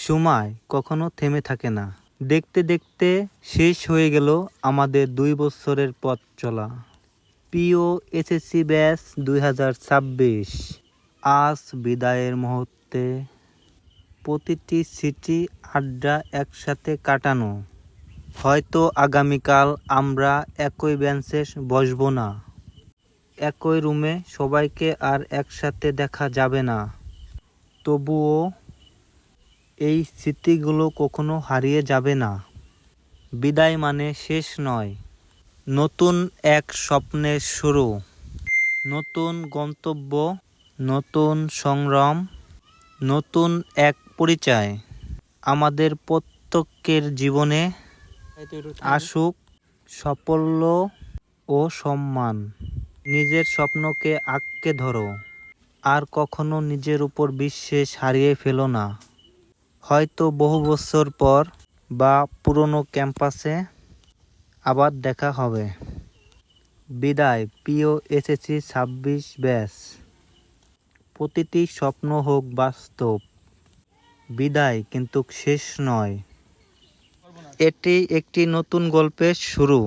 সময় কখনো থেমে থাকে না। দেখতে দেখতে শেষ হয়ে গেল আমাদের 2 বছরের পথ চলা। প্রিয় এসএসসি ব্যাচ 2026, আজ বিদায়ের মুহূর্তে প্রতিটি স্মৃতি আড্ডা একসাথে কাটানো। হয়তো আগামীকাল আমরা একই বেঞ্চে বসবো না, একই রুমে সবাইকে আর একসাথে দেখা যাবে না, তবুও এই স্মৃতিগুলো কখনো হারিয়ে যাবে না। বিদায় মানে শেষ নয়, নতুন এক স্বপ্নের শুরু, নতুন গন্তব্য, নতুন সংগ্রাম, নতুন এক পরিচয়। আমাদের প্রত্যেকের জীবনে আসুক সাফল্য ও সম্মান। নিজের স্বপ্নকে আঁকড়ে ধরো, আর কখনো নিজের উপর বিশ্বাস হারিয়ে ফেলো না। হয়তো বহু বছর পর বা পুরনো ক্যাম্পাসে আবার দেখা হবে। বিদায় প্রিয় এসএসসি 26 ব্যাচ। প্রতিটি স্বপ্ন হোক বাস্তব। বিদায় কিন্তু শেষ নয়, এটি একটি নতুন গল্পের শুরু।